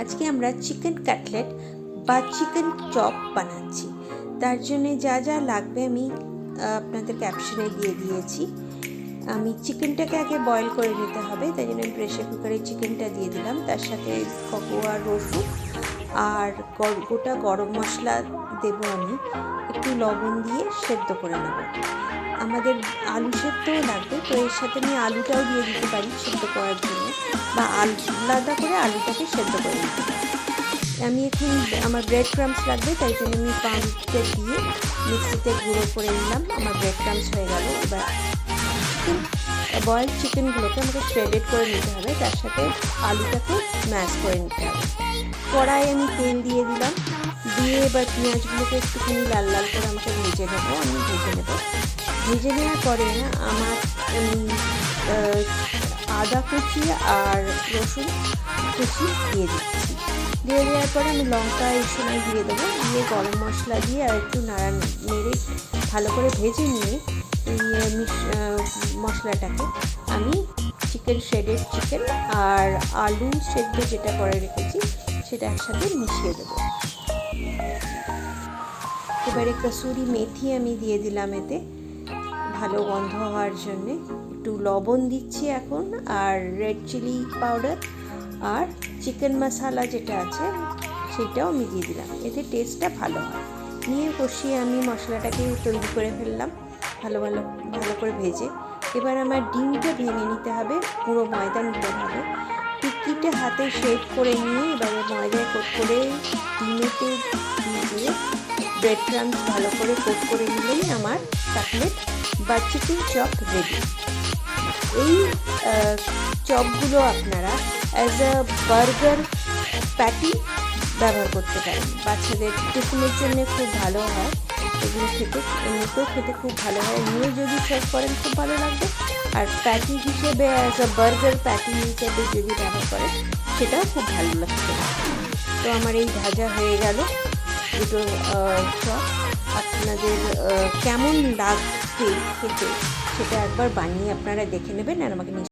আজকে আমরা chicken cutlet বা চিকেন চপ বানাচ্ছি। তার জন্য যা যা লাগবে আমি আপনাদের ক্যাপশনে দিয়ে দিয়েছি। আমি চিকেনটাকে আগে বয়েল করে নিতে হবে, তাই জন্য আমি প্রেশার কুকারে চিকেনটা দিয়ে দিলাম। তার সাথে ককোয়া, রসুন আর গোটা গরম মশলা দেবো। আমি একটু লবণ দিয়ে সেদ্ধ করে নেব। আমাদের আলু সেদ্ধও লাগবে, তো এর সাথে আমি আলুটাও দিয়ে দিতে পারি সেদ্ধ করার জন্য, বা আলাদা করে আলুটাকে সেদ্ধ করে নিতে পারি। আমি এখন আমার ব্রেড ক্রাম্পস লাগবে, তাই জন্য আমি পাউরুটিটা দিয়ে মিক্সিতে গুঁড়ো করে নিলাম। আমার ব্রেড ক্রাম্পস হয়ে গেল। এবার বয়েলড চিকেনগুলোকে আমাকে শ্রেডেড করে নিতে হবে, তার সাথে আলুটাকে ম্যাশ করে নিতে হবে। কড়াই আমি তেল দিয়ে দিলাম, দিয়ে এবার পেঁয়াজগুলোকে একটুখানি লাল লাল করে আমাকে ভেজে নেবো। আমি ভেজে নেবো। ভেজে নেওয়ার পরে আমি আদা কুচি আর রসুন কুচি দিয়ে দিচ্ছি। দিয়ে দেওয়ার পরে আমি লঙ্কা এই সময় দিয়ে দেবো, দিয়ে গরম মশলা দিয়ে আর একটু নেড়ে ভালো করে ভেজে নিয়ে মশলাটাকে আমি শ্রেডেড চিকেন আর আলু সেদ্ধ যেটা করে রেখেছি সেটা একসাথে মিশিয়ে দেবো। এবারে কসুরি মেথি আমি দিয়ে দিলাম এতে, ভালো গন্ধ হওয়ার জন্যে। একটু লবণ দিচ্ছি এখন, আর রেড চিলি পাউডার আর চিকেন মশলা যেটা আছে সেটাও আমি দিয়ে দিলাম, এতে টেস্টটা ভালো হয়। নিয়ে কষিয়ে আমি মশলাটাকে তৈরি করে ফেললাম ভালো করে ভেজে। এবার আমার ডিমটা ভেঙে নিতে হবে, পুরো ময়দা নিতে হবে। টিকিটা হাতে শেপ করে নিয়ে এবারে ময়দায় কোট করে ডিমেতে দিয়ে ব্রেড ক্রাম্পস ভালো করে কোট করে নিলেই আমার কাটলেট বা চিকেন চপ রেডি। এই চপগুলো আপনারা অ্যাজ আ বার্গার প্যাটি ব্যবহার করতে পারেন। বাচ্চাদের টিফিনের জন্য খুব ভালো হয় এগুলো খেতে, এমনিতেও খেতে খুব ভালো হয়। নিয়ে যদি সার্ভ করেন খুব ভালো লাগবে। আর প্যাটি হিসেবে অ্যাজ আ বার্গার প্যাটি হিসেবে যদি ব্যবহার করেন সেটাও খুব ভালো লাগতে পারে। তো আমার এই ভাজা হয়ে গেল দুটো চপ। আপনাদের কেমন লাগবে খেতে সেটা একবার বানিয়ে আপনারা দেখে নেবেন আর আমাকে